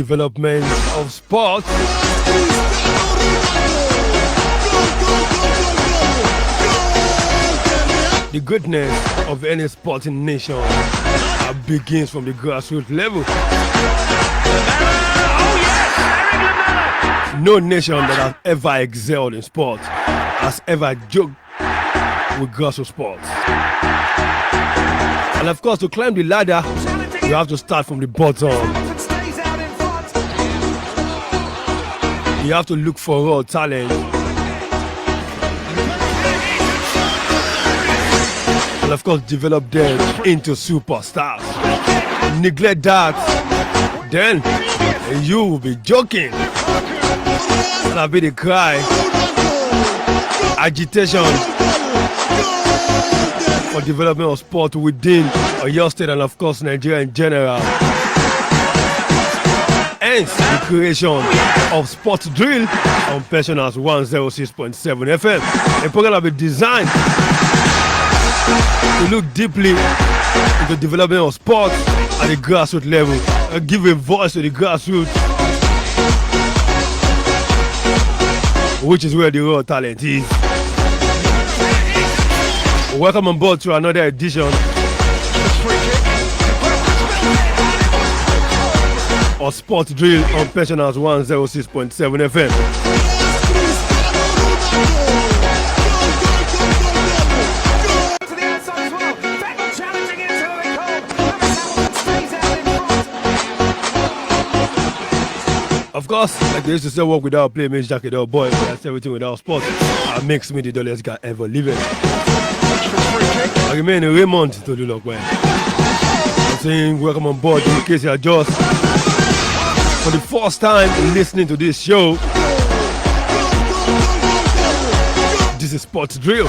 development of sports. The greatness of any sporting nation begins from the grassroots level. No nation that has ever excelled in sports has ever joked with grassroots sports. And of course, to climb the ladder, you have to start from the bottom. You have to look for raw talent. And of course, develop them into superstars. Neglect that, then you will be joking. That'll be the cry. Agitation for development of sport within your state and of course Nigeria in general. Hence the creation of Sports Drill on Pensioners 106.7 FM. A program will be designed to look deeply into development of sport at the grassroots level and give a voice to the grassroots, which is where the raw talent is. Welcome on board to another edition of Sports Drill on Pensioners 106.7 FM. Of course, like they used to say, work without play makes Jack a dull boy. That's everything without sports. Makes me the dullest guy ever living. I remain Raymond to the look well. I'm saying welcome on board in case you are just for the first time listening to this show. This is Sports Drill.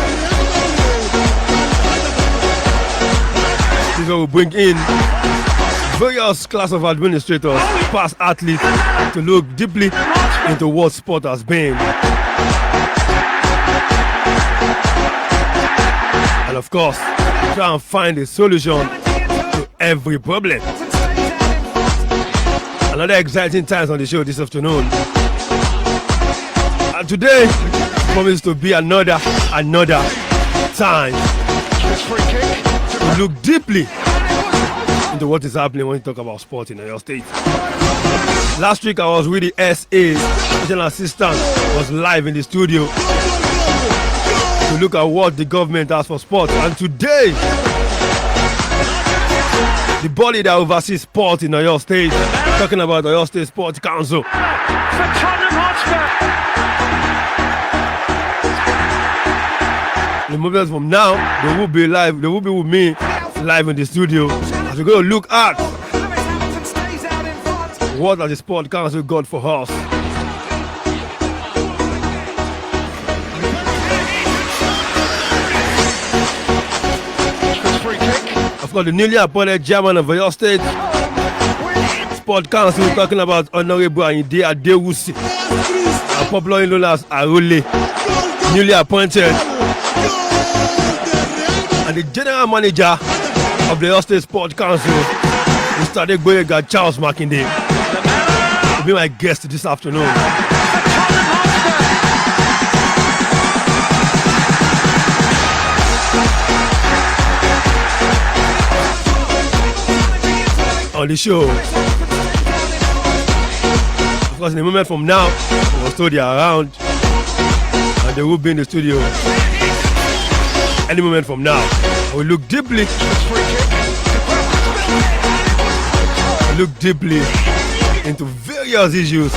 This is where we bring in various class of administrators, past athletes, to look deeply into what sport has been. And of course, try and find a solution to every problem. Another exciting times on the show this afternoon. And today promises to be another time to look deeply into what is happening when you talk about sport in your state. Last week I was with the SA, Regional Assistant, was live in the studio to look at what the government has for sport. And today, the body that oversees sport in your state, talking about your state sports council. The moments from now, they will be live, they will be with me live in the studio as we're going to look at what has the sport council got for us. I've got the newly appointed chairman of your state sport council talking about Honourable Adewusi, popularly known as Arole, newly appointed, and the general manager of the State Sport Council, Mr. Gboyega Charles Makinde, will be my guest this afternoon. On the show, of course, in a moment from now, we will still be around and they will be in the studio any moment from now. We look deeply into various issues.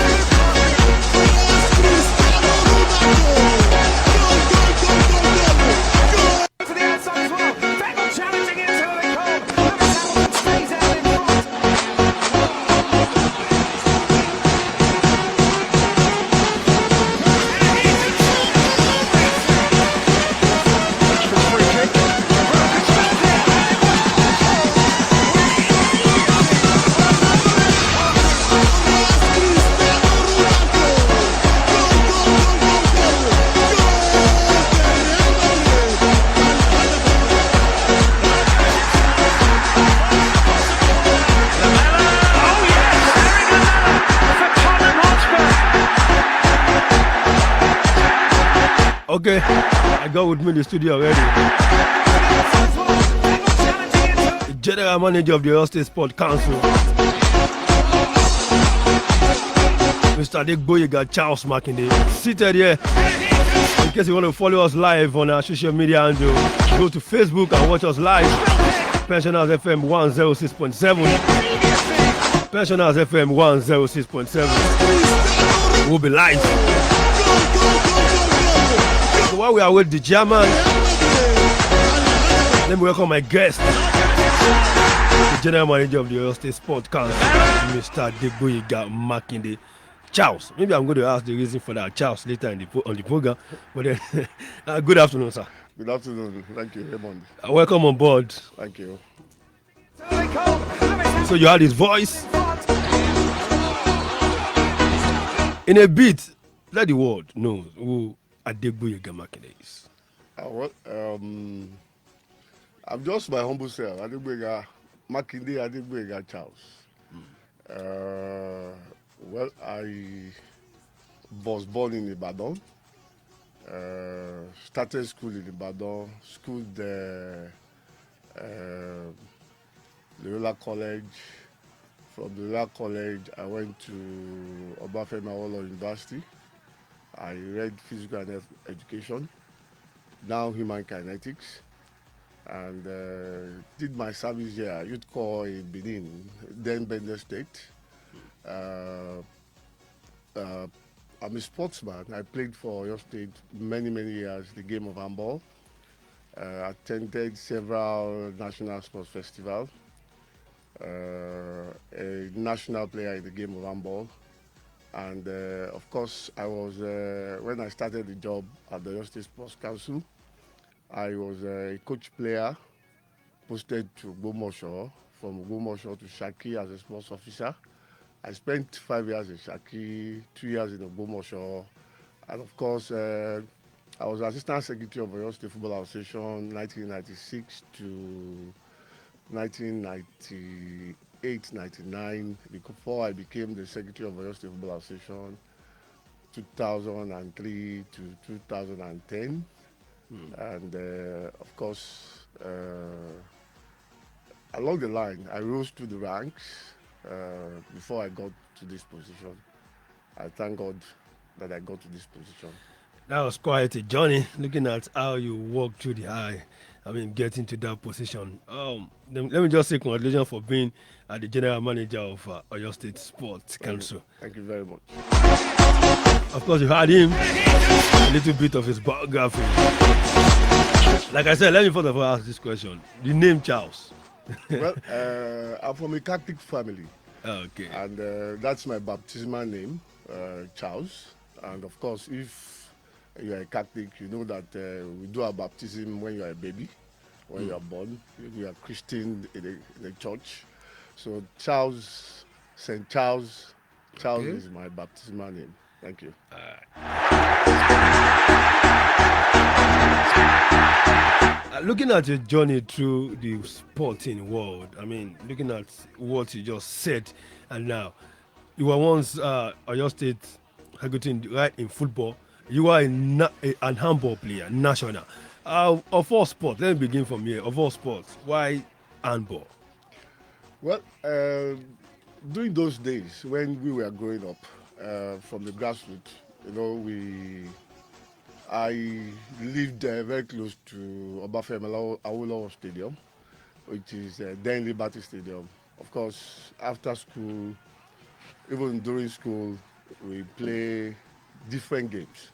Okay, I got with me in the studio already. The General Manager of the Oyo State Sport Council, Mr. Gboyega Charles Makinde, seated here. In case you want to follow us live on our social media handle, go to Facebook and watch us live. Pensioners FM 106.7. Pensioners FM 106.7. We'll be live. So while we are with the German, let me welcome my guest, the General Manager of the Oyo State Sport Council, Mr. Gboyega Makinde. Charles, maybe I'm going to ask the reason for that, Charles, later on the program. But then, good afternoon, sir. Good afternoon. Thank you, Raymond. Welcome on board. Thank you. So you had his voice. In a bit, let the world know who Gboyega Makinde is. I'm just my humble self, Gboyega Makinde, Gboyega Charles. Well, I was born in Ibadan. Started school in Ibadan. Schooled Loyola College. From Loyola College, I went to Arole University. I read physical and health education, now human kinetics, and did my service here, Youth Corps in Benin, then Benue State. I'm a sportsman. I played for Oyo State many years, the game of handball. Attended several national sports festivals. A national player in the game of handball. And of course, I was, when I started the job at the Oyo State Sports Council, I was a coach player posted to Gbomosho, from Gbomosho to Shaki as a sports officer. I spent 5 years in Shaki, 2 years in Gbomosho, and of course, I was Assistant Secretary of Oyo State Football Association 1996 to 1998-99, before I became the Secretary of Oyo State Football Association 2003 to 2010. And of course, along the line, I rose through the ranks before I got to this position. I thank God that I got to this position. That was quite a journey, looking at how you walked through the getting to that position. Let me just say congratulations for being the General Manager of Oyo State Sports Council. Thank you very much. Of course, you heard him, a little bit of his biography. Like I said, let me first of all ask this question. The name Charles. Well, I'm from a Catholic family. Okay. And that's my baptismal name, Charles. And of course, if you're a Catholic, you know that we do our baptism when you're a baby, when you're born. You are Christian in the church. So Charles, St. Charles, Charles is my baptismal name. Thank you. Looking at your journey through the sporting world, looking at what you just said, and now you were once Oyo State right in football. You are an handball player, national. Of all sports, let me begin from here. Of all sports, why handball? Well, during those days when we were growing up, from the grassroots, I lived very close to Obafemi Awolowo Stadium, which is then Liberty Stadium. Of course, after school, even during school, we play different games.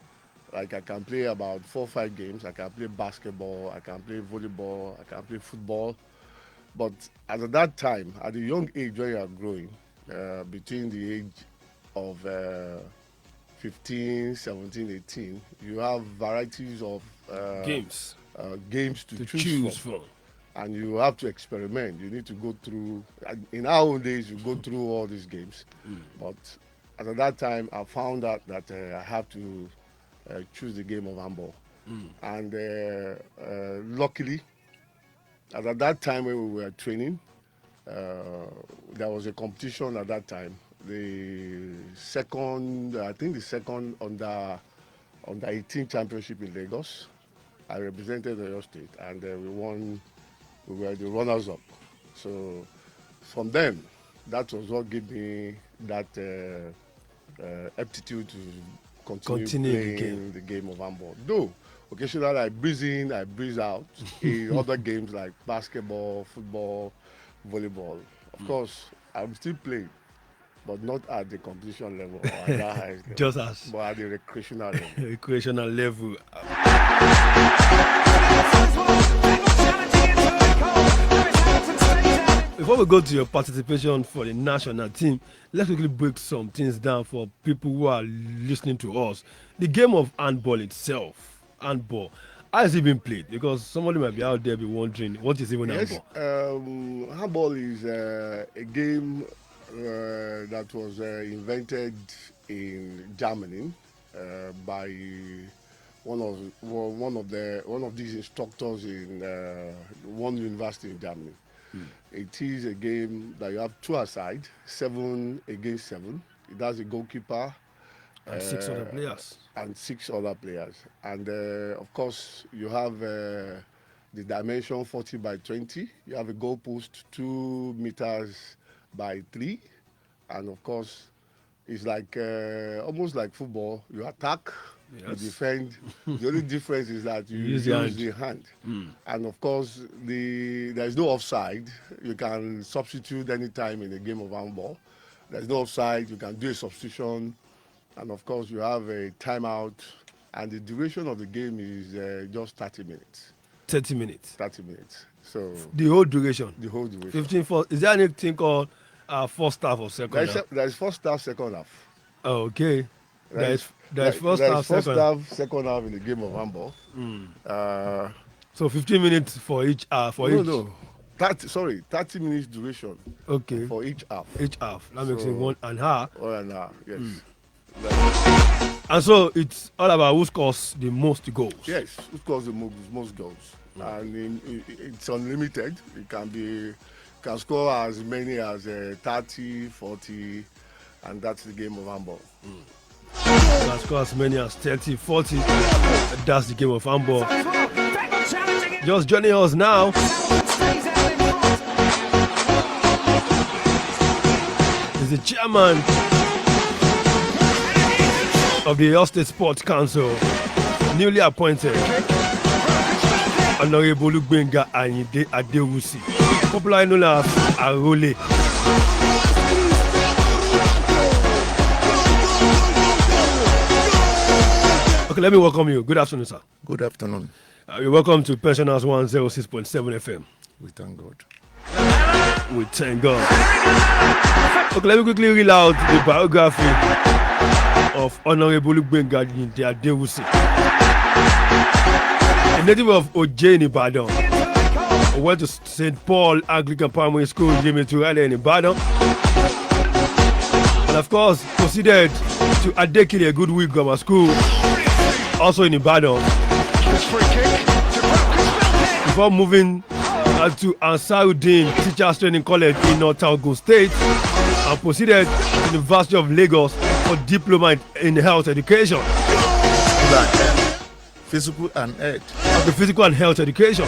Like I can play about 4 or 5 games. I can play basketball, I can play volleyball, I can play football. But at that time, at a young age when you are growing, between the age of 15, 17, 18, you have varieties of games to choose from. And you have to experiment. You need to go through, in our own days, you go through all these games. But at that time, I found out that I have to choose the game of handball. And luckily, at that time when we were training, there was a competition at that time. I think the second under under 18 championship in Lagos. I represented Oyo State, and we won. We were the runners-up. So from them, that was what gave me that aptitude to continue playing the game of handball. Though occasionally I breeze in, I breeze out in other games like basketball, football, volleyball. Of course, I'm still playing, but not at the competition level or at that high level. Just as. But at the recreational level. Recreational level. Before we go to your participation for the national team, let's quickly break some things down for people who are listening to us. The game of handball itself, handball, how has it been played? Because somebody might be out there be wondering what is even handball. Handball is a game that was invented in Germany by one of these instructors in one university in Germany. It is a game that you have two aside, 7 against 7. It has a goalkeeper and 6 other players. And 6 other players. And of course, you have the dimension 40 by 20. You have a goal post 2 meters by 3. And of course, it's like almost like football. You attack, you defend. The only difference is that you use the hand. And of course, there's no offside. You can substitute any time in a game of handball. There's no offside. You can do a substitution. And of course, you have a timeout. And the duration of the game is just 30 minutes. 30 minutes? 30 minutes. So the whole duration? The whole duration. 15 for, is there anything called first half or second half? There's first half, second half. Oh, okay. There's first half, second half in the game of handball. So 15 minutes for each half. No. 30 minutes duration. Okay. For each half. Each half. That makes it 1 and a half. 1 and a half, yes. And so it's all about who scores the most goals. Yes, who scores the most goals. And it's unlimited. It can score as many as 30, 40, and that's the game of handball. You can score as many as 30, 40, that's the game of handball. Just joining us now is the chairman of the Oyo State Sports Council, newly appointed, Honourable Gbenga and Adewusi, popularly known as Arole. Okay, let me welcome you. Good afternoon, sir. Good afternoon. You're welcome to Pensioners 106.7 FM. We thank God. We thank God. Okay, let me quickly read out the biography of Honourable Gbenga and Adewusi. A native of Oje in Ibadan, went to St. Paul Anglican Primary School in Illuminator in Ibadan, and of course proceeded to Adekile Goodwill Grammar School, also in Ibadan, before moving to Ansarudeen Teachers Training College in North Ogun State, and proceeded to the University of Lagos for diploma in health education. Physical and health. The physical and health education.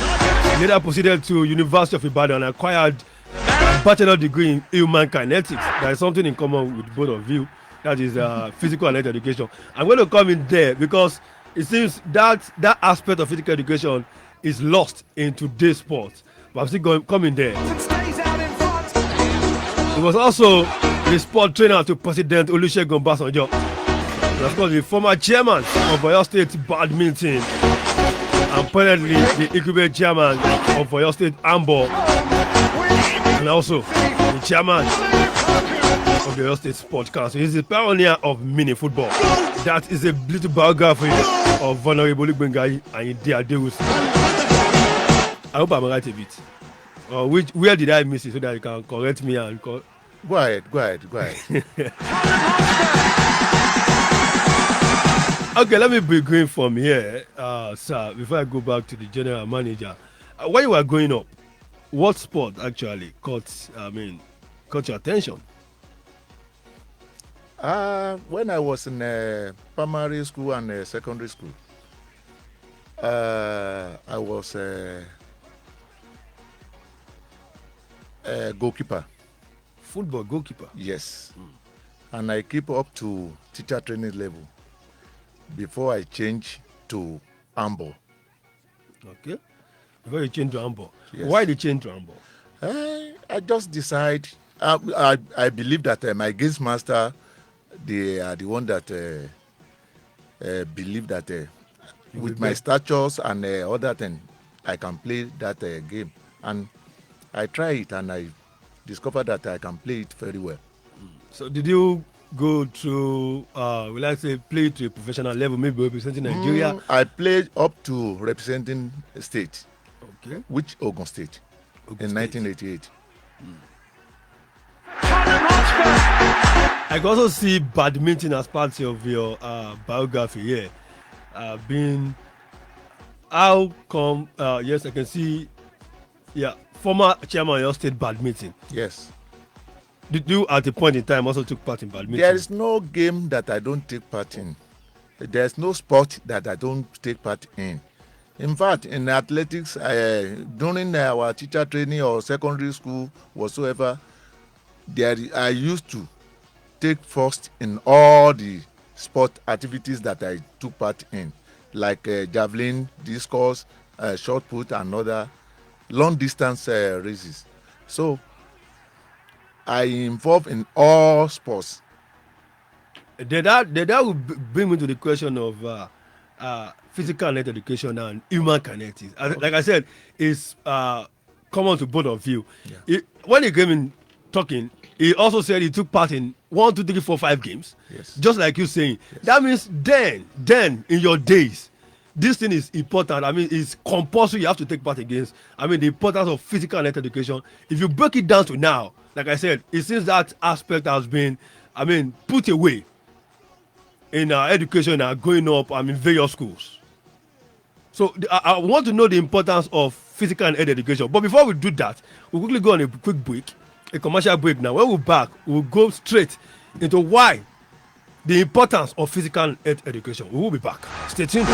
He later proceeded to University of Ibadan and acquired a bachelor degree in human kinetics. There is something in common with both of you. That is physical and health education. I'm going to come in there because it seems that aspect of physical education is lost in today's sport. But I'm still coming there. He was also the sport trainer to President Olusegun Obasanjo. And of course, the former chairman of Oyo State Badminton, and presently the incumbent chairman of Oyo State Handball, and also the chairman of the Oyo State Sports Council. He's the pioneer of mini football. That is a little biography of Honourable Gbenga and Adewusi. I hope I'm right a bit. Where did I miss it so that you can correct me and Go ahead. Okay, let me begin from here, sir, before I go back to the general manager. When you were growing up, what sport actually caught your attention? When I was in primary school and secondary school, I was a goalkeeper. Football goalkeeper. Yes. And I keep up to teacher training level before I change to handball. Okay. Before you change to handball. Yes. Why the change to handball? I just decide. I believe that my games master, they are the one that believe that with my statures and other thing, I can play that game. And I try it and I discovered that I can play it very well. So did you go through, will I say, play to a professional level, maybe representing Nigeria? I played up to representing a state, Okay. which Ogun State, in 1988. I can also see badminton as part of your biography here. Being, how come, yes, I can see, former chairman of your state badminton. Yes. Did you at a point in time also took part in badminton? There is no game that I don't take part in. There's no sport that I don't take part in. In fact, in athletics, during our teacher training or secondary school, whatsoever, I used to take first in all the sport activities that I took part in, like javelin, discus, shot put, and other long distance races. So I involved in all sports. Then that would bring me to the question of physical and education and human kinetics. Like I said, it's common to both of you. Yeah. When he came in talking, he also said he took part in 1, 2, 3, 4, 5 games. Yes. Just like you saying. Yes. That means then in your days, this thing is important. I mean, it's compulsory. You have to take part against. I mean, the importance of physical and education. If you break it down to now, like I said, it seems that aspect has been, put away in our education and growing up, in various schools. So I want to know the importance of physical and education. But before we do that, we'll quickly go on a quick break, a commercial break now. When we're back, we'll go straight into why the importance of physical and education. We will be back. Stay tuned.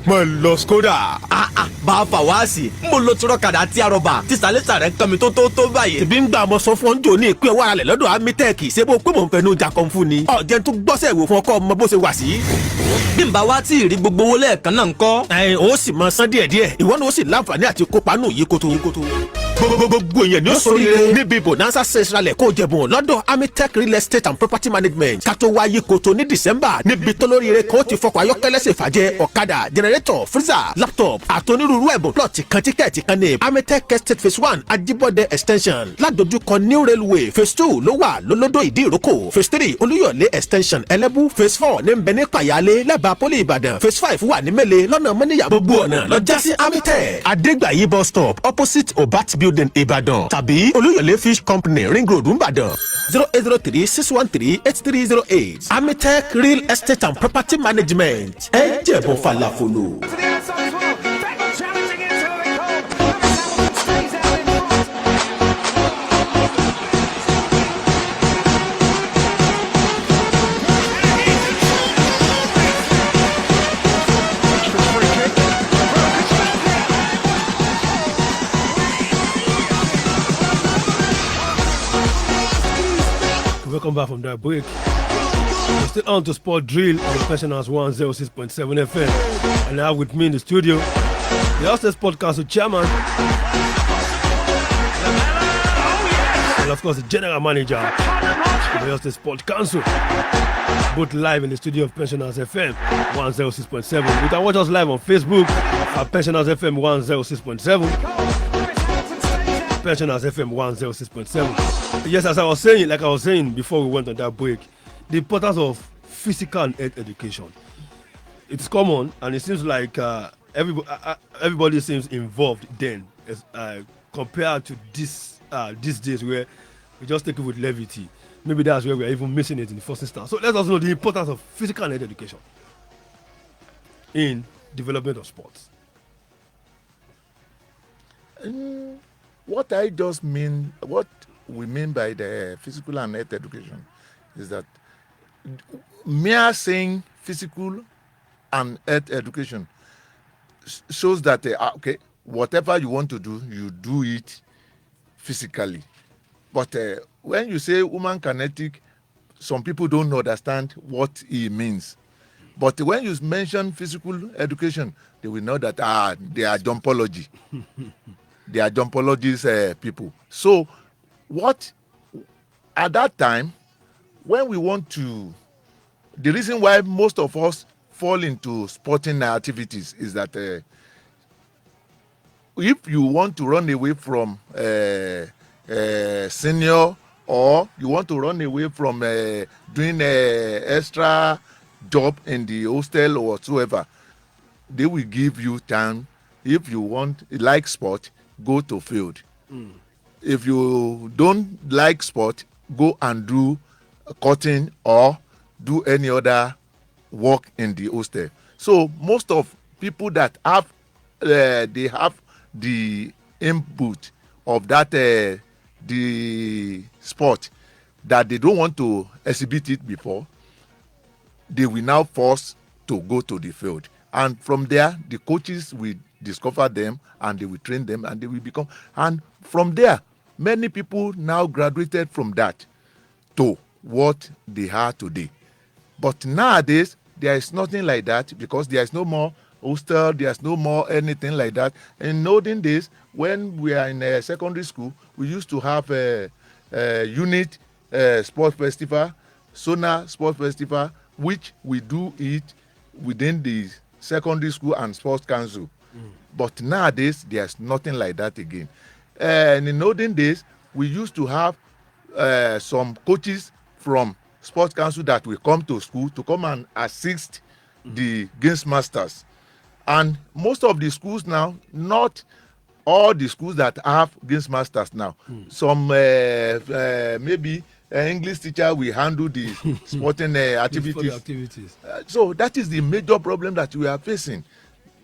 mo lọ skoda. bá a fà wá sí mo lo tirọ̀kadà tí a rọ̀bà tí sàlẹ́sà rẹ̀ kàn mí tó báyìí. tèmi ń gbà mọ sọ fún ọ́njọ́ ní ìpín ọwọ́ alẹ̀ lọ́dọ̀ amitẹ́ẹ̀kì ṣé bó pé mò ń fẹnu jà kan fún ni. ọ̀jẹ̀ tó gbọ́sẹ̀ wò fún ọkọ ọmọ bó ṣe wà sí. bí n bá wá tí ì rí gbogbo owó lẹ́ẹ̀kan náà ń kọ́. ó sì mọ san díẹ̀díẹ̀ ìwọ náà ó sì láǹfààní àti kópa nù yí koto. gbogbo èèyàn ni ó ṣoríire níbi bonanza sales ralẹ̀ kó jẹ̀bùn lọ́dọ̀ amitech real estate and property management kátó wá yí koto ní december níbi tólóríire kan ó ti fọkọ̀ ayọ́kẹ́lẹ́ ṣèfàjẹ́ ọ̀kadà generator freezer laptop àtonírúurú ẹ̀bùn plọ̀tì kan tíkẹ́ẹ̀tì kan ní amitech estate phase 1 ajibode extension ládojúkọ new railway phase 2 ló wà lólódó ìdí ìrókò phase 3 olúyọ̀lé extension ẹlẹ́bù phase 4 ní nbẹ̀ní pàyálé lẹ́bàá pólí ìbàdàn phase 5 wà ní mẹ́lẹ̀ lọ́nà mọ́níyà gbogbo ọ̀nà lọ́jà sí amitech adégbàyí bus stop opposite obat building ìbàdàn tàbí olúyọ̀lé fish company ring road ìbàdàn 08036138308 amitech real estate and property management ẹ jẹ̀bùn falafolo. Welcome back from that break. We're still on to Sport Drill on the Pensioners 106.7 FM. And now with me in the studio, the Hostess Podcast Chairman, and of course the General Manager of the Hostess Sport Council. Both live in the studio of Pensioners FM 106.7. You can watch us live on Facebook at Pensioners FM 106.7. Pensioners FM 106.7. Yes, as I was saying before we went on that break, the importance of physical and health education. It's common, and it seems like everybody seems involved then, compared to these days where we just take it with levity. Maybe that's where we're even missing it in the first instance. So let us know the importance of physical and health education. in development of sports? What we mean by the physical and health education is that mere saying physical and health education shows that okay, whatever you want to do, you do it physically. But when you say human kinetic, some people don't understand what it means. But when you mention physical education, they will know that they are jumpology. They are jumpologists people. So what at that time, when we want to, the reason why most of us fall into sporting activities is that if you want to run away from senior, or you want to run away from doing extra job in the hostel or whatsoever, they will give you time. If you like sport, go to field. If you don't like sport, go and do cutting or do any other work in the hostel. So most of people that have they have the input of that the sport that they don't want to exhibit it before, they will now force to go to the field, and from there the coaches will discover them and they will train them and they will become, and from there many people now graduated from that to what they are today. But nowadays there is nothing like that, because there is no more hostel, there's no more anything like that. In olden days, when we are in secondary school, we used to have a unit sport festival, Sona Sport Festival, which we do it within the secondary school and sports council. But nowadays, there's nothing like that again. And in olden days, we used to have some coaches from sports council that will come to school to come and assist the games masters. And most of the schools now, not all the schools that have games masters now, some maybe English teacher will handle the sporting activities. So that is the major problem that we are facing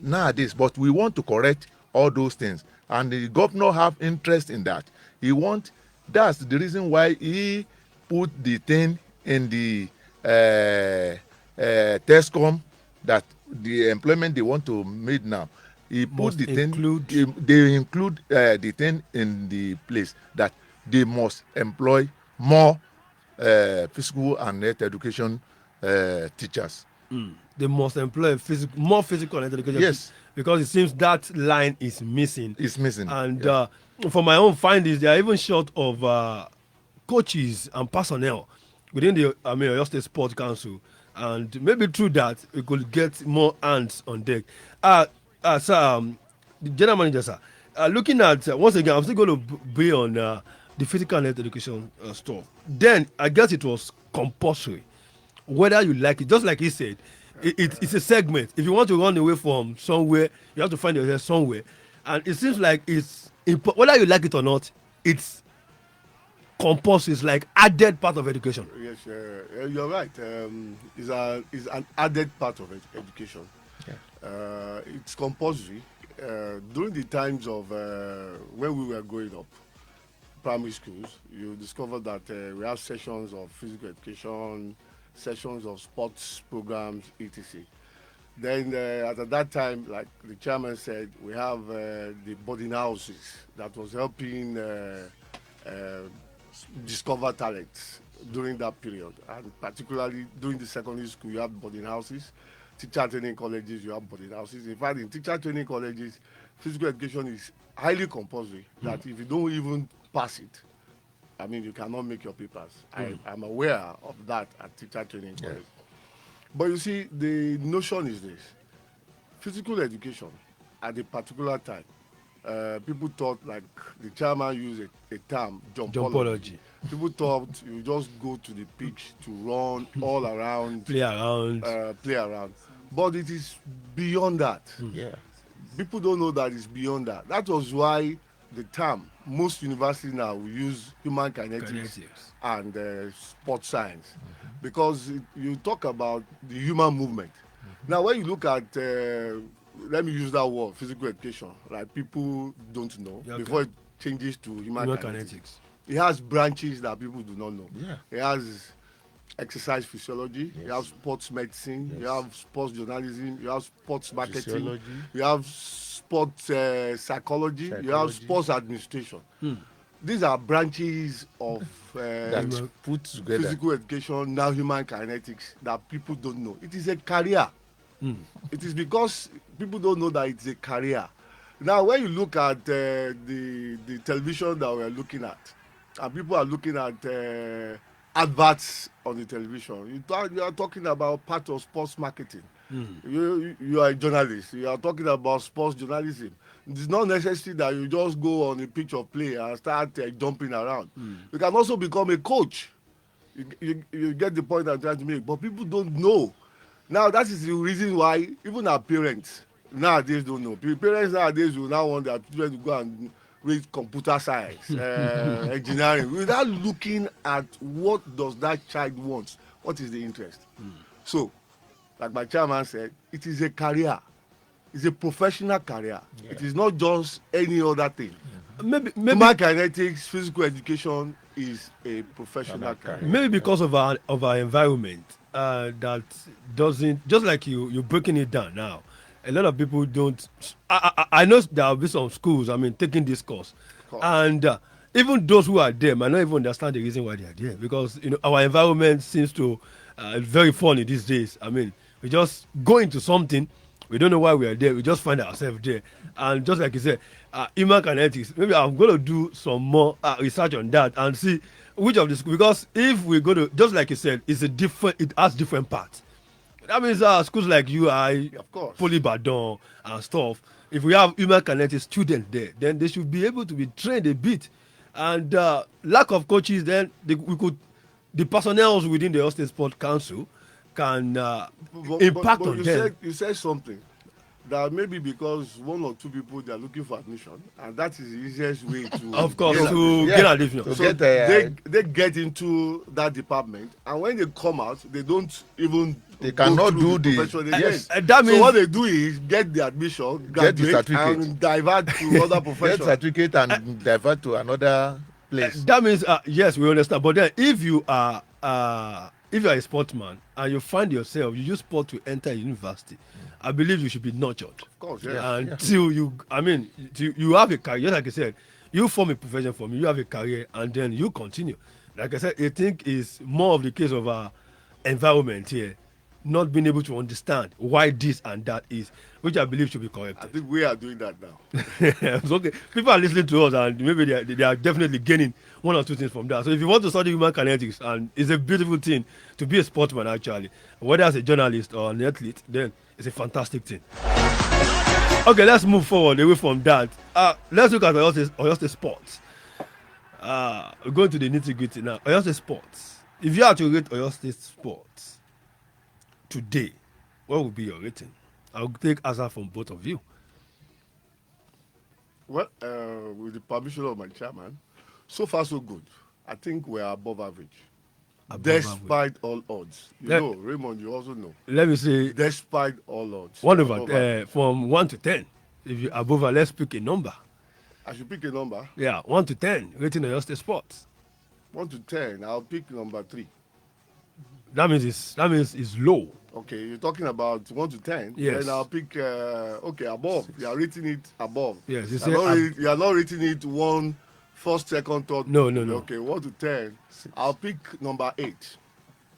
nowadays. But we want to correct all those things, and the governor have interest in that. That's the reason why he put the thing in the TESCOM, that the employment they want to make now. He put the thing. They include the thing in the place that they must employ more physical and health education teachers. They must employ more physical and health education. Yes, because it seems that line is missing. It's missing. And for my own findings, they are even short of coaches and personnel within the Oyo State Sports Council. And maybe through that, we could get more hands on deck. Sir, the general manager, sir, looking at, once again, I'm still going to be on the physical and health education stuff. Then, I guess it was compulsory, whether you like it. Just like he said, it's a segment. If you want to run away from somewhere, you have to find yourself somewhere. And it seems like it's, whether you like it or not, it's compulsory. It's like added part of education. Yes, you're right. It's an added part of education. Yeah. It's compulsory. During the times of when we were growing up, primary schools, you discover that we have sessions of physical education, sessions of sports programs, etc. Then at that time, like the chairman said, we have the boarding houses that was helping discover talents during that period, and particularly during the secondary school, you have boarding houses. Teacher training colleges, you have boarding houses. In fact, in teacher training colleges, physical education is highly compulsory. That if you don't even pass it, I mean, you cannot make your papers. I'm aware of that at teacher training college. But you see, the notion is this: physical education at a particular time, people thought, like the chairman used a term, jumpology. People thought you just go to the pitch to run all around, play around. But it is beyond that. Yeah. People don't know that it's beyond that. That was why the term, most universities now will use human kinetics and sports science. Because you talk about the human movement. Now, when you look at, let me use that word, physical education, like people don't know Yeah, okay. before it changes to human kinetics. kinetics. It has branches that people do not know. Yeah. It has exercise physiology, Yes. you have sports medicine, Yes. you have sports journalism, you have sports marketing, Physiology. you have sports psychology, you have Psychology. sports administration. These are branches of That put together. physical education, now human kinetics, that people don't know. It is a career. It is because people don't know that it's a career. Now, when you look at the television that we're looking at, and people are looking at adverts on the television, you are talking about part of sports marketing. You are a journalist. You are talking about sports journalism. It's not necessary that you just go on a pitch of play and start jumping around. You can also become a coach. You get the point I'm trying to make, but people don't know. Now, that is the reason why even our parents nowadays don't know. Parents nowadays will now want their children to go and read computer science, engineering, without looking at what does that child want, what is the interest. So, like my chairman said, it is a career. It's a professional career. Yeah. It is not just any other thing. Maybe Human kinetics, physical education is a professional career. maybe because of our environment that doesn't, just like you're breaking it down now. A lot of people don't. I know there will be some schools, I mean, taking this course, and even those who are there might not even understand the reason why they are there, because our environment seems to very funny these days. I mean, we just go into something, we don't know why we are there, we just find ourselves there, and just like you said, human kinetics. Maybe I'm going to do some more research on that and see which of the schools, because if we go to, just like you said, it has different parts. That means schools like UI, Of course. Polybaton and stuff, if we have human kinetics students there, then they should be able to be trained a bit. And lack of coaches, then the personnel within the Austin Sport Council can impact on them. You said something that maybe because one or two people they are looking for admission, and that is the easiest way to Of course, get to get admission. To So get, they get into that department, and when they come out, they don't even They go cannot through do the- profession again. yes. That So means what they do is get the admission, Get the graduate, certificate. and divert to other Get profession. certificate and divert to another place. that means yes, we understand. But then if you are a sportsman and you find yourself, you use sport to enter university, I believe you should be nurtured. Of course, yeah. Until you have a career, just like I said, you form a profession for me, you have a career, and then you continue. Like I said, I think it's more of the case of our environment here, not being able to understand why this and that is, which I believe should be I corrected. think we are doing that now. It's okay. People are listening to us, and maybe they are definitely gaining one or two things from that. So if you want to study human kinetics, and it's a beautiful thing to be a sportsman actually, whether as a journalist or an athlete, then it's a fantastic thing. Okay, let's move forward away from that. Let's look at Oyo State sports. We're going to the nitty-gritty now. Oyo State sports. If you had to rate Oyo State sports today, what would be your rating? I'll take answer from both of you. Well, with the permission of my chairman, so far so good. I think we are above average. Despite all odds. You Let- know, Raymond, you also know. Let me say Despite all odds. one Above over average. from 1 to 10. If you above, let's pick a number. I should pick a number. Yeah, 1 to 10 rating Oyo State sports. 1 to 10, I'll pick number 3. That means it's low. Okay, you're talking about 1 to 10. Yes. Then I'll pick, okay, above. You are rating it above. Yes, you You say are not you are not rating it 1, first, second, third. No. Okay, 1 to 10. I'll pick number 8.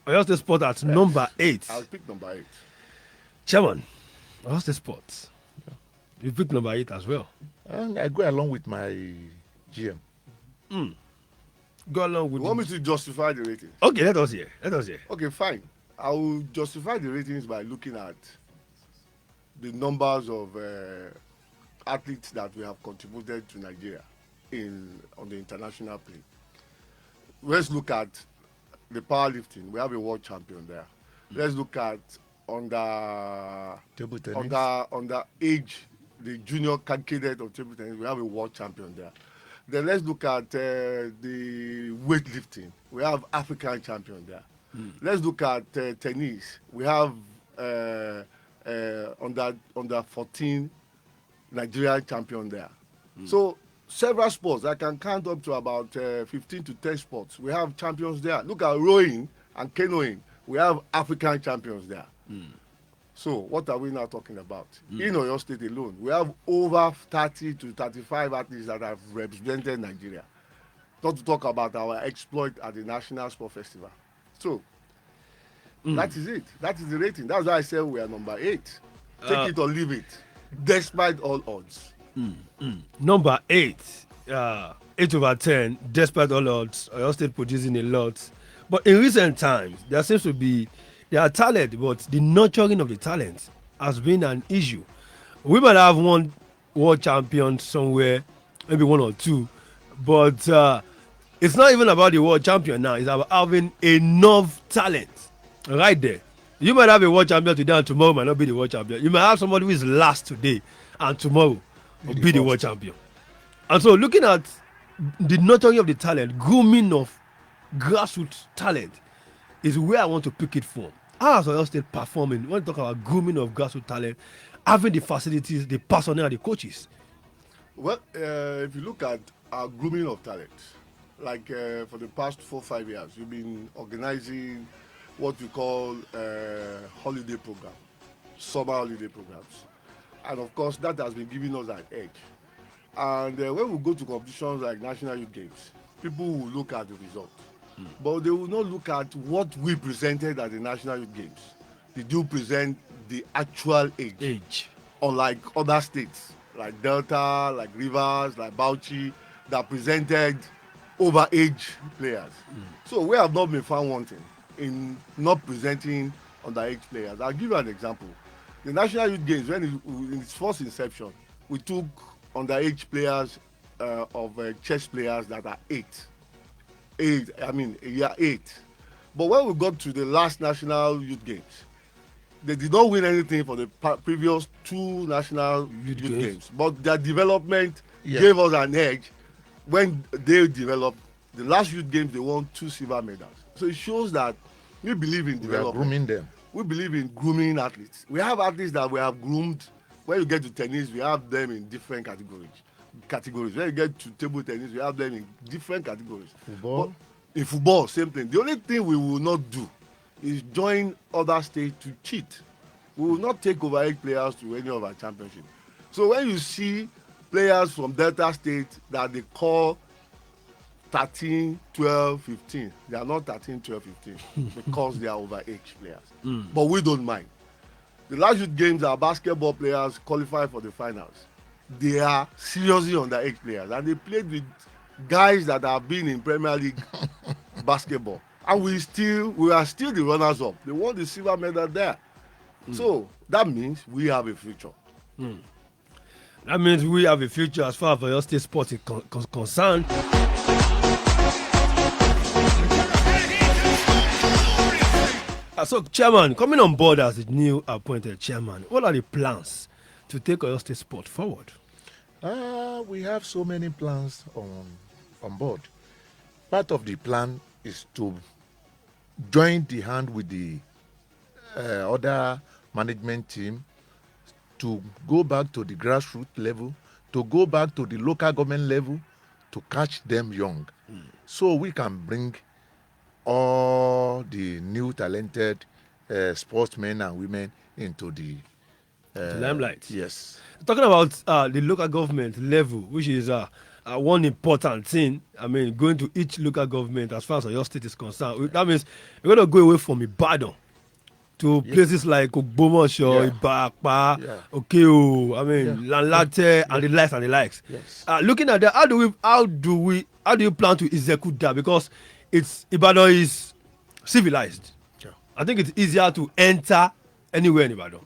Oyo State sports at number 8. I'll pick number 8. Chairman, Oyo State sports. You pick number 8 as well. And I go along with my GM. Go along with. You want me to justify the ratings? Okay, let us hear. Okay, fine. I will justify the ratings by looking at the numbers of athletes that we have contributed to Nigeria on the international plane. Let's look at the powerlifting. We have a world champion there. Let's look at Table tennis. under age, the junior cadet of table tennis. We have a world champion there. Then let's look at the weightlifting. We have African champion there. Let's look at tennis. We have under 14 Nigeria champion there. So several sports, I can count up to about 15 to 10 sports. We have champions there. Look at rowing and canoeing. We have African champions there. So what are we now talking about? In Oyo State alone, we have over 30 to 35 athletes that have represented Nigeria. Not to talk about our exploit at the National Sport Festival. So that is it. That is the rating. That's why I said we are number 8. Take it or leave it, despite all odds. Number 8, 8 over 10, despite all odds. Oyo State producing a lot. But in recent times, there seems to be, there are talent, but the nurturing of the talent has been an issue. We might have one world champion somewhere, maybe 1 or 2, but it's not even about the world champion now. It's about having enough talent right there. You might have a world champion today and tomorrow might not be the world champion. You might have somebody who is last today and tomorrow will be the world champion. And so looking at the nurturing of the talent, grooming of grassroots talent is where I want to pick it from. How is Oyo State performing? When we talk about grooming of grassroots talent, having the facilities, the personnel, the coaches. Well, if you look at our grooming of talent, like for the past 4-5 years, we've been organizing what we call holiday program, summer holiday programs. And of course, that has been giving us an edge. And when we go to competitions like National Youth Games, people will look at the result. But they will not look at what we presented at the National Youth Games. Did you present the actual age? Unlike other states, like Delta, like Rivers, like Bauchi, that presented overage players. So we have not been found wanting in not presenting underage players. I'll give you an example. The National Youth Games, in its first inception, we took underage players of chess players that are 8. Year 8. But when we got to the last National Youth Games, they did not win anything for the previous 2 National Youth Games. But their development gave us an edge. When they developed, the last Youth Games, they won 2 silver medals. So it shows that we believe in development. We are grooming them. We believe in grooming athletes. We have athletes that we have groomed. When you get to tennis, we have them in different categories. When you get to table tennis, we have them in different categories. Football? But in football, same thing. The only thing we will not do is join other states to cheat. We will not take overage players to any of our championships. So when you see players from Delta State that they call 13, 12, 15, they are not 13, 12, 15 because they are overage players. But we don't mind. The last Youth Games, our basketball players qualify for the finals. They are seriously underage players, and they played with guys that have been in Premier League basketball, and we are still the runners-up. They won the silver medal there. So that means we have a future. That means we have a future as far as Oyo State Sport is concerned. So, Chairman, coming on board as the new appointed chairman, what are the plans to take Oyo State Sport forward? We have so many plans on board. Part of the plan is to join the hand with the other management team to go back to the grassroots level, to go back to the local government level, to catch them young. So we can bring all the new talented sportsmen and women into the limelight. Yes. Talking about the local government level, which is one important thing. I mean, going to each local government as far as your state is concerned. That means we're going to go away from Ibadan to places like Ogbomoso, Ibapa, Okeo, Lanlate, and the likes. Yes. Looking at that, how do you plan to execute that? Because Ibadan is civilized. Yeah. I think it's easier to enter anywhere in Ibadan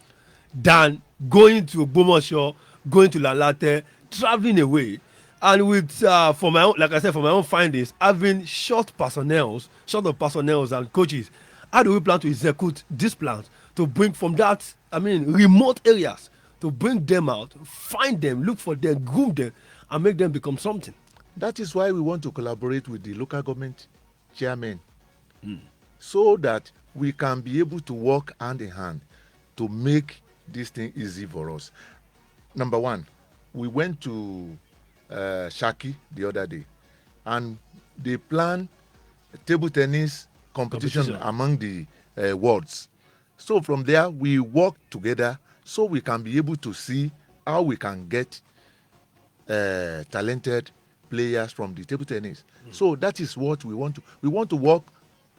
than going to Ogbomoso, going to Lanlate, traveling away. And with for my own findings, having short of personnel and coaches, how do we plan to execute these plans to bring from that, remote areas, to bring them out, find them, look for them, groom them, and make them become something? That is why we want to collaborate with the local government chairmen, so that we can be able to work hand in hand to make this thing easy for us. Number one, we went to Shaki the other day, and they planned table tennis competition among the wards. So from there, we work together so we can be able to see how we can get talented players from the table tennis. So that is what we want to. We want to work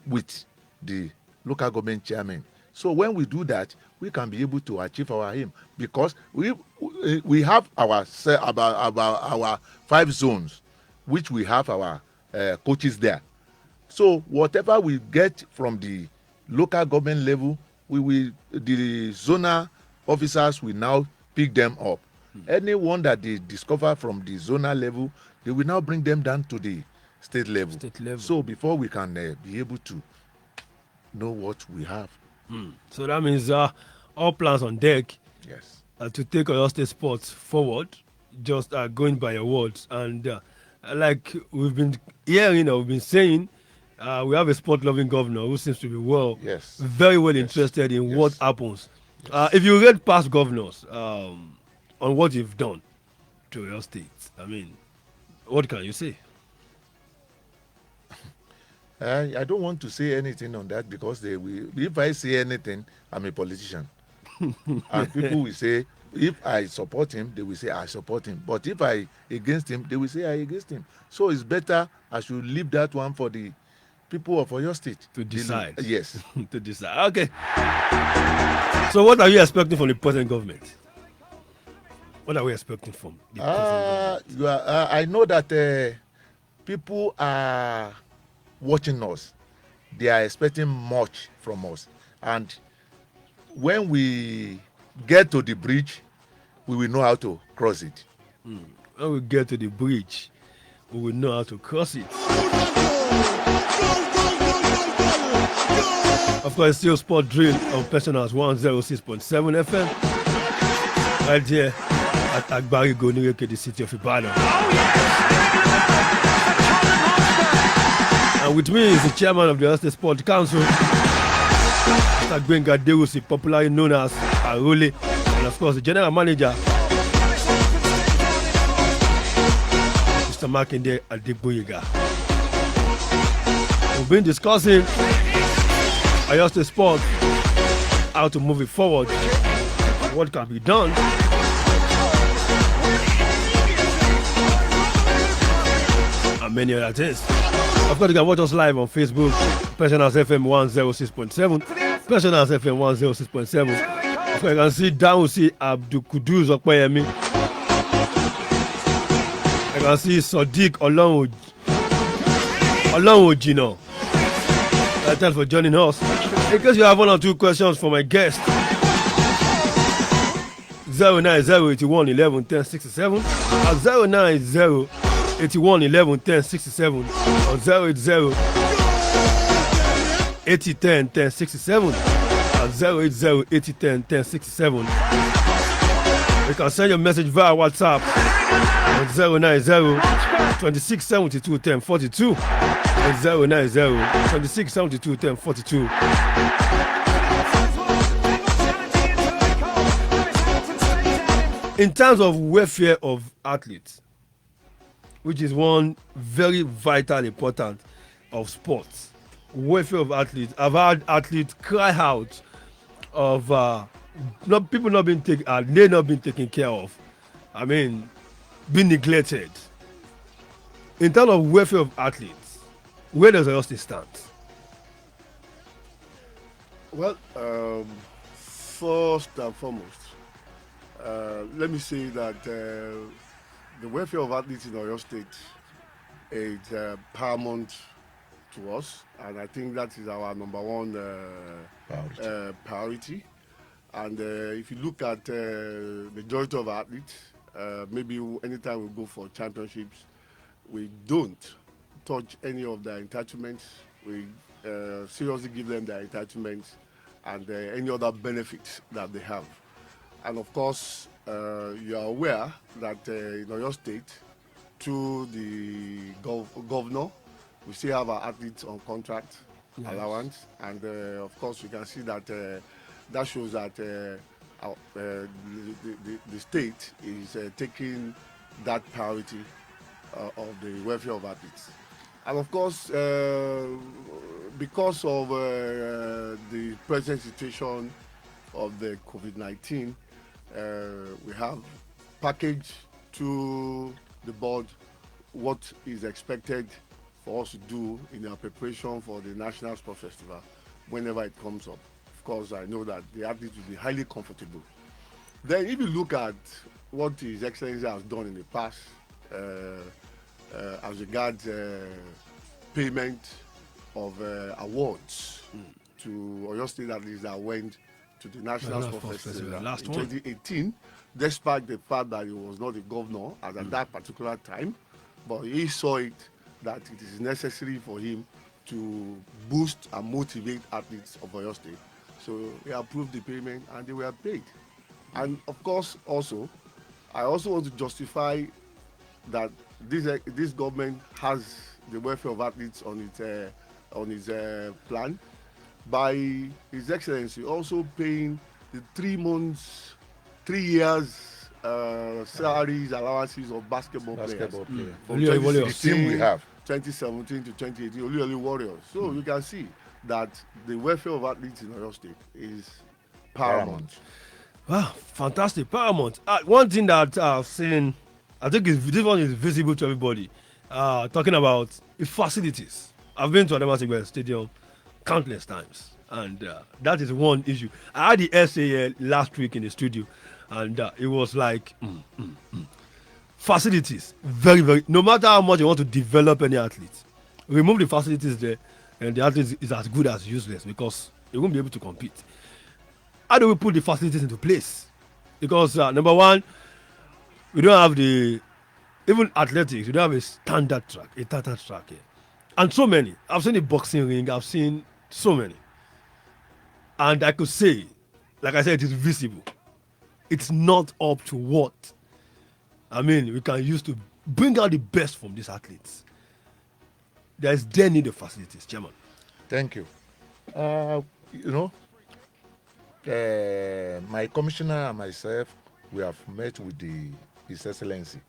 with the local government chairman. So when we do that, we can be able to achieve our aim, because we have our 5 zones, which we have our coaches there. So whatever we get from the local government level, the zonal officers will now pick them up. Anyone that they discover from the zonal level, they will now bring them down to the state level. So before we can be able to know what we have. So that means all plans on deck. Yes. To take Oyo State sports forward, just going by your words. And like we've been hearing, we've been saying, we have a sport-loving governor who seems to be very well interested in what happens. If you read past governors on what you've done to your state, I mean, what can you say? I don't want to say anything on that, because if I say anything, I'm a politician. And people will say, if I support him, they will say I support him. But if I against him, they will say I against him. So it's better I should leave that one for the people of Oyo State to decide. Yes. To decide. Okay. So what are you expecting from the present government? What are we expecting from the present government? I know that people are watching us. They are expecting much from us. And when we get to the bridge, we will know how to cross it. When we get to the bridge, we will know how to cross it. Of course, still sport drill on Personals 106.7 FM. Right here at Agbarigo, Nireke, the city of Ibadan. And with me is the chairman of the Oyo State Sport Council, Mr. Gbenga Adewusi, popularly known as Arole, and of course the general manager, Mr. Makinde at Gboyega. We've been discussing Oyo State Sport, how to move it forward, what can be done. And many other things. Of course, you can watch us live on Facebook, Personals FM 106.7, Personals FM 106.7. Of course, you can see Adewusi Abdul Kudus Okpeyemi. You can see Sadiq Olonwojino. Thanks for joining us. In case you have 1 or 2 questions for my guest, 09081 11 10 67 or 090 81 11 10 67 or 080 80 10 10 67 or 080 80 10 10 67. You can send your message via WhatsApp on 090 26 72 10 42 or 090 26 72 10 42. In terms of welfare of athletes, which is one very vital important of sports, welfare of athletes. I've had athletes cry out of people not being taken, they not being taken care of. I mean, being neglected. In terms of welfare of athletes, where does Oyo State stand? Well, first and foremost, let me say that the welfare of athletes in Oyo State is paramount to us, and I think that is our number one priority. And if you look at the majority of athletes, maybe anytime we go for championships, we don't touch any of their entitlements. We seriously give them their entitlements and any other benefits that they have. And of course, you are aware that in Oyo State, through the governor, we still have our athletes on contract allowance. And of course, you can see that that shows that the state is taking that priority of the welfare of athletes. And of course, because of the present situation of the COVID-19, we have packaged to the board what is expected for us to do in our preparation for the National Sport Festival whenever it comes up. Of course, I know that the athletes will be highly comfortable. Then if you look at what His Excellency has done in the past as regards payment of awards to Oyo State athletes that went to the National Sport Festival last in one. 2018, despite the fact that he was not a governor at that particular time, but he saw it that it is necessary for him to boost and motivate athletes of Oyo State. So he approved the payment and they were paid. And of course, I also want to justify that this government has the welfare of athletes on its plan by His Excellency also paying the 3 years salaries, allowances of basketball players player. from Oluyole Warriors. The team we have. 2017 to 2018, Oluyole Warriors. So you can see that the welfare of athletes in Oyo State is paramount. Wow, fantastic, paramount. One thing that I've seen, I think this one is visible to everybody. Talking about the facilities. I've been to Adewusi Stadium countless times, and that is one issue. I had the SAL last week in the studio, and it was like facilities, very, very. No matter how much you want to develop any athlete, remove the facilities there, and the athlete is as good as useless because they won't be able to compete. How do we put the facilities into place? Because number one, we don't have even athletics, we don't have a standard track here. And so many. I've seen the boxing ring, I've seen so many. And I could say, like I said, it is visible. It's not up to what we can use to bring out the best from these athletes. There need the facilities, Chairman. Thank you. My commissioner and myself, we have met with His Excellency,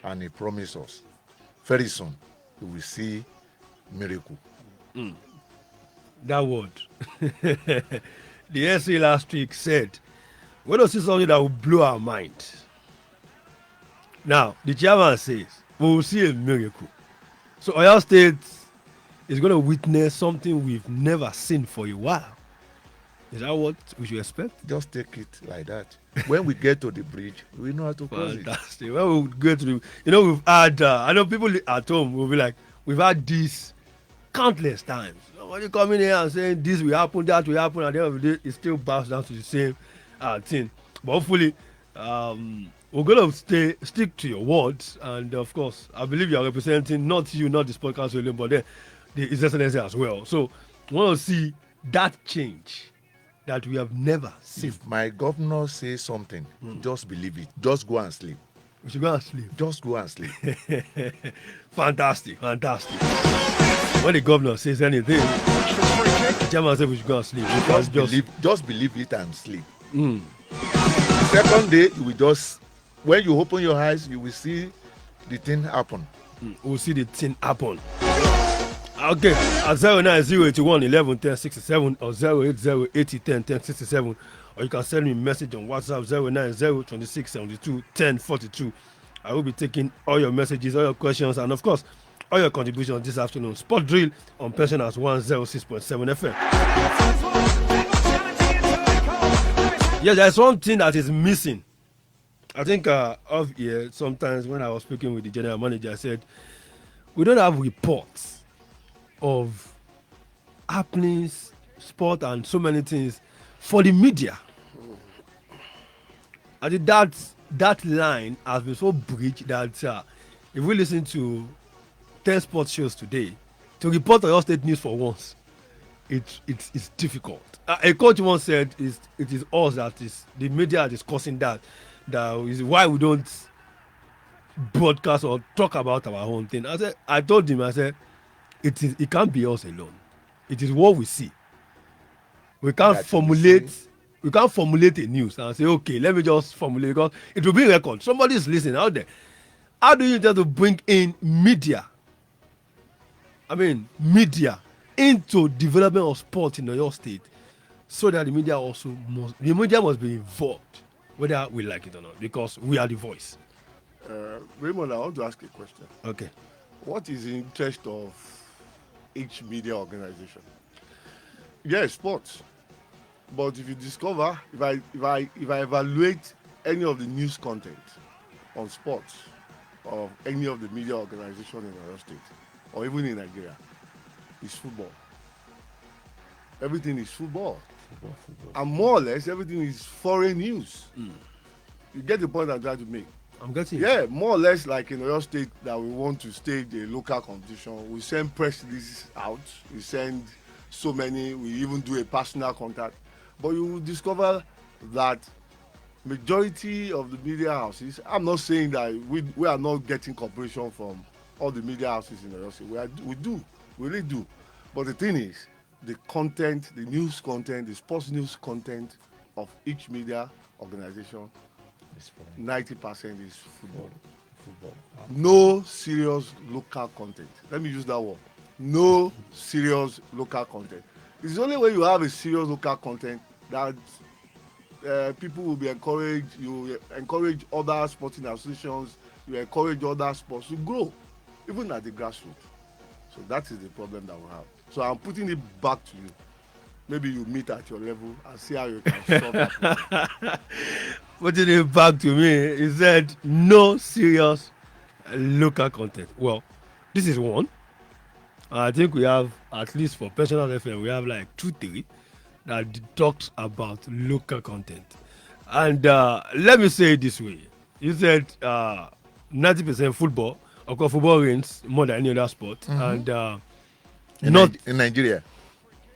and he promised us very soon we will see miracle. That word. The SA last week said, we don't see something that will blow our mind. Now, the chairman says, we will see a miracle. So Oyo State is going to witness something we've never seen for a while. Is that what we should expect? Just take it like that. When we get to the bridge, we know how to cross it. Fantastic. When we get to we've had, I know people at home will be like, we've had this countless times. Somebody coming here and saying this will happen, that will happen, and at the end of the day, it still bounces down to the same thing. But hopefully, we're going to stick to your words. And of course, I believe you are representing not you, not this podcast alone, but then the His Excellency as well. So we want to see that change that we have never seen. If my governor says something, just believe it. Just go and sleep. We should go and sleep. Just go and sleep. Fantastic. When the governor says anything, the chairman says we should go and sleep. Just believe it and sleep. Second day, you will when you open your eyes, you will see the thing happen. We'll see the thing happen. Okay, at 09081 11 10 67 or 080 80 10 10 67, or you can send me a message on WhatsApp 090 26 72 10 42. I will be taking all your messages, all your questions, and of course, all your contributions this afternoon. Sport Drill on Pension as 106.7 FM. Yes, there's one thing that is missing. I think off here, sometimes when I was speaking with the general manager, I said, we don't have reports of happenings, sport, and so many things for the media. I think that line has been so breached that if we listen to 10 sports shows today, to report Oyo State news for once, it's difficult. A coach once said it is us that is the media discussing that is why we don't broadcast or talk about our own thing. I told him, it can't be us alone. It is what we see. We can't formulate We can't formulate a news and say, okay, let me just formulate because it will be record. Somebody is listening out there. How do you intend to bring in media? I mean, media into development of sport in your state, so that the media must be involved, whether we like it or not, because we are the voice. Raymond, I want to ask a question. Okay. What is the interest of each media organization? Yes, sports. But if you discover, if I evaluate any of the news content on sports of any of the media organization in our state or even in Nigeria, it's football. Everything is football. And more or less everything is foreign news. You get the point I'm trying to make? I'm getting Yeah, more or less like in our state that we want to stage a local competition. We send press releases out. We send so many. We even do a personal contact. But you will discover that majority of the media houses, I'm not saying that we are not getting cooperation from all the media houses in the state. We do, we really do. But the thing is, the content, the news content, the sports news content of each media organization, 90% is football. No serious local content. Let me use that word. No serious local content. It's only when you have a serious local content that people will be encouraged. You encourage other sporting associations. You encourage other sports to grow, even at the grassroots. So that is the problem that we have. So I'm putting it back to you. Maybe you meet at your level and see how you can solve that problem. Putting it back to me, he said no serious local content. Well, this is one. I think we have, at least for personal FM, we have like 2-3 that talks about local content. And let me say it this way. You said 90% football. Of course, football reigns more than any other sport. And in Nigeria.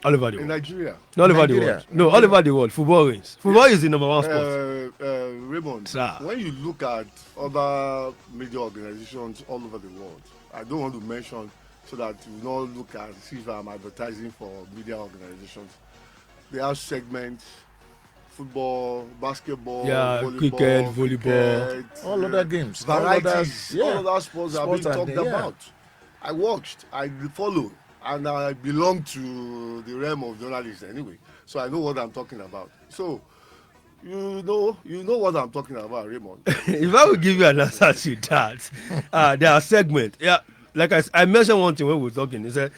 All over the world. In Nigeria. Not all over the world. No, all over the world. Football reigns. Football is the number one sport. Raymond, Sir. when you look at other media organizations all over the world, I don't want to mention so that you not look at see if I'm advertising for media organizations. They have segments, football, basketball, volleyball, cricket, volleyball, all other games, varieties, all other sports are being Sports talked about. I watched, I follow, and I belong to the realm of journalists anyway, so I know what I'm talking about. So, you know what I'm talking about, Raymond. If I would give you an answer to that, there are segments. Yeah, like I mentioned one thing when we were talking. He said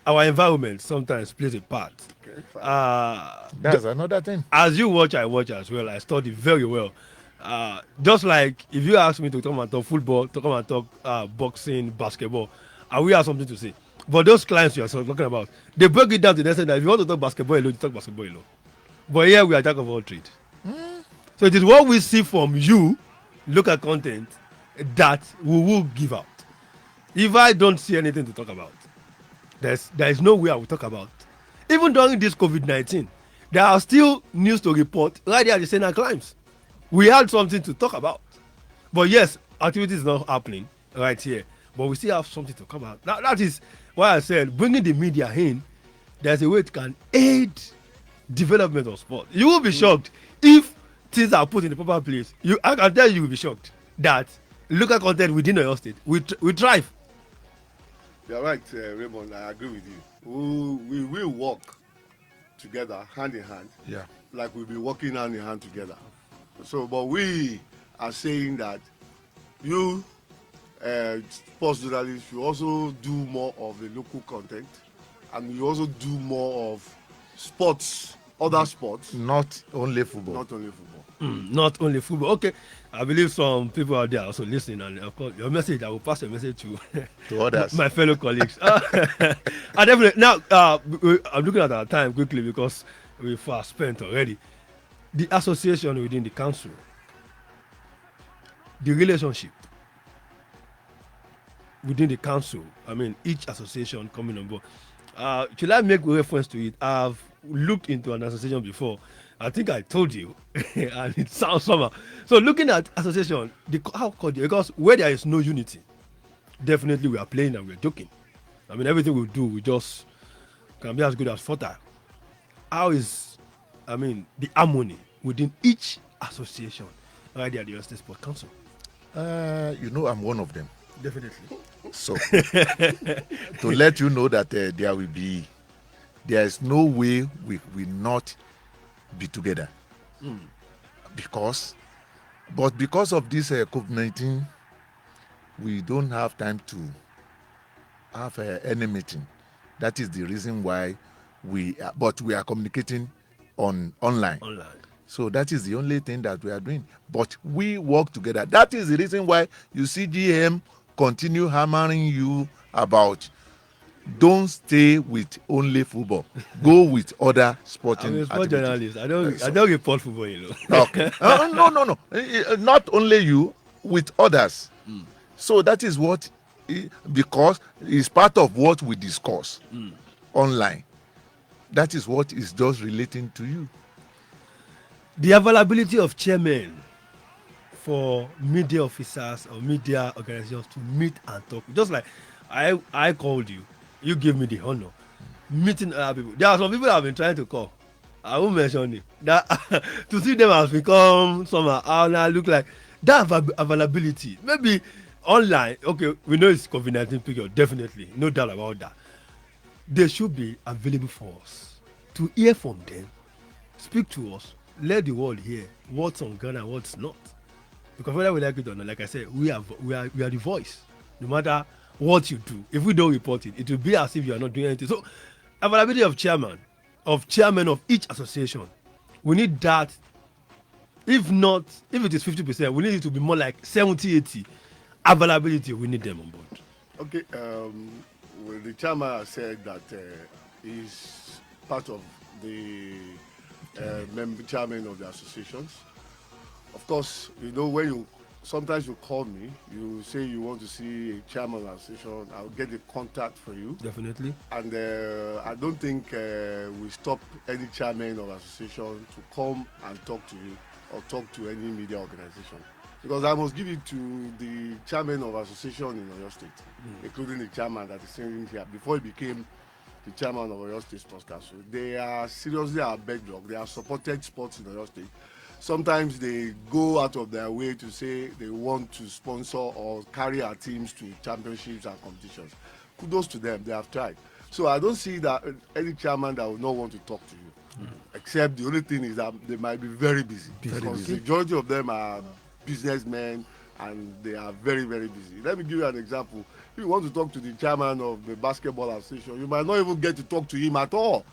our environment sometimes plays a part. Okay, fine. That's another thing. As you watch, I watch as well. I study very well. Just like if you ask me to talk about football, boxing, basketball, I will have something to say. But those clients you are talking about, they break it down to the extent that if you want to talk basketball alone, you talk basketball alone. But here we are jack of all trades. So it is what we see from you, local content, that we will give out. If I don't see anything to talk about, there is no way I will talk about. Even during this COVID-19, there are still news to report right there at the center climbs. We had something to talk about. But yes, activity is not happening right here. But we still have something to come out. That is why I said bringing the media in, there's a way it can aid development of sport. You will be shocked if things are put in the proper place. I can tell you will be shocked that local content within your state we thrive. You're right, Raymond. I agree with you. We will work together, hand in hand. Yeah. Like we'll be working hand in hand together. So, but we are saying that you, sports journalists, you also do more of the local content, and you also do more of sports, other sports. Not only football. Not only football. Not only football. Okay, I believe some people out there also listening, and of course, your message, I will pass your message to others, my fellow colleagues. I definitely now. I'm looking at our time quickly because we're fast spent already. The association within the council, the relationship within the council. I mean, each association coming on board. Should I make reference to it? I've looked into an association before. I think I told you, and it sounds somehow. So looking at association, because where there is no unity, definitely we are playing and we're joking. I mean, everything we do, we just can be as good as fertile. How is the harmony within each association right there at the Oyo State Sport Council? I'm one of them. Definitely. So, to let you know that there is no way we will not be together. Because of this COVID-19, we don't have time to have any meeting. That is the reason why we are communicating online. So that is the only thing that we are doing. But we work together. That is the reason why you see GM continue hammering you about don't stay with only football. Go with other sporting I'm a sport activities. journalist. I don't report football, Okay. No. Not only you, with others. So that is what, because it's part of what we discuss online. That is what is just relating to you. The availability of chairmen for media officers or media organizations to meet and talk. Just like I called you, you gave me the honor. Meeting other people. There are some people that have been trying to call. I won't mention it. That to see them has become somehow. I look like that availability. Maybe online. Okay, we know it's COVID-19 period. Definitely, no doubt about that. They should be available for us to hear from them, speak to us, let the world hear what's on ground and what's not. Because whether we like it or not, like I said, we are the voice. No matter what you do, if we don't report it, it will be as if you are not doing anything. So, availability of chairman of each association, we need that. If it is 50%, we need it to be more like 70-80. Availability, we need them on board. Okay, well, the chairman has said that he's part of the chairman of the associations. Of course, when sometimes you call me, you say you want to see a chairman of the association, I'll get the contact for you. Definitely. And I don't think we stop any chairman of association to come and talk to you or talk to any media organization. Because I must give it to the chairman of association in Oyo State, including the chairman that is sitting here, before he became the chairman of Oyo State Sports Council. They are seriously our bedrock. They have supported sports in Oyo State. Sometimes they go out of their way to say they want to sponsor or carry our teams to championships and competitions. Kudos to them, they have tried. So I don't see that any chairman that will not want to talk to you. Except the only thing is that they might be very busy. Because the majority of them are businessmen and they are very, very busy. Let me give you an example. If you want to talk to the chairman of the basketball association, you might not even get to talk to him at all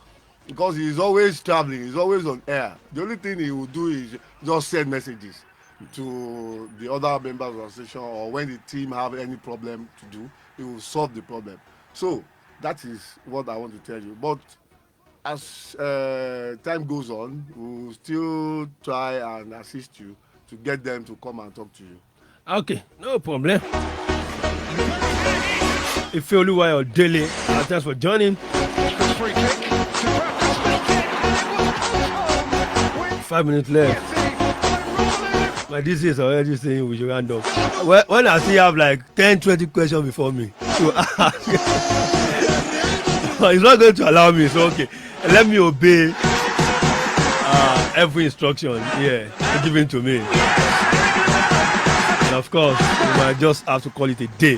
because he's always traveling, he's always on air. The only thing he will do is just send messages to the other members of the association, or when the team have any problem to do, he will solve the problem. So that is what I want to tell you. But as time goes on, we'll still try and assist you to get them to come and talk to you. Okay, no problem. Ifeoluwa or Dele, thanks for joining. 5 minutes left. My DC is already saying we should round up. When I see you have like 10-20 questions before me to ask, he's not going to allow me. So okay, let me obey every instruction given to me. And of course, we might just have to call it a day.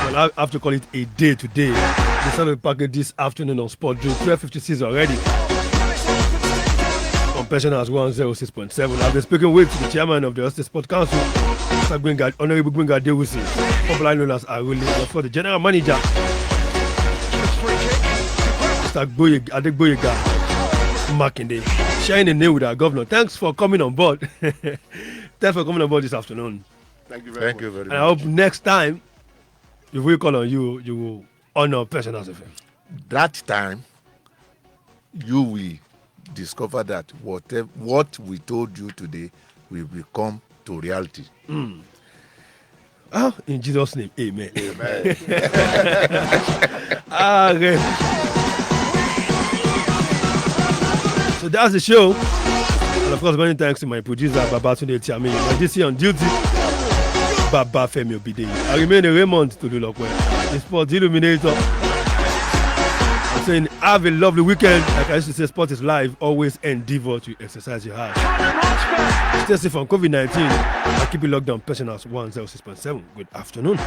Well, I have to call it a day today. They started package this afternoon on Sport Drill 12:56 already. On Pensioners 106.7. I've been speaking with the chairman of the Oyo State Sport Council, Mr. Gbenga, Honourable Gbenga Adewusi, popularly known as Arole, and for the general manager, Mr. Gboyega, Makinde, sharing the name with our governor. Thanks for coming on board. Thanks for coming on board this afternoon. Thank you very much. Very and much. I hope next time, if we call on you, you will honor Pensioners FM. That time, you will discover that what we told you today will become to reality. In Jesus' name, amen. Amen. Okay. So that's the show. And of course, many thanks to my producer, Babatunde Tiami, my DC on duty, Baba Femi Obide. I remain a Raymond to do Lokwe. The Sports Illuminator. saying have a lovely weekend. Like I used to say, sport is life. Always endeavor to exercise your heart. Stay safe from COVID-19. I keep it locked down. Personals 106.7. Good afternoon.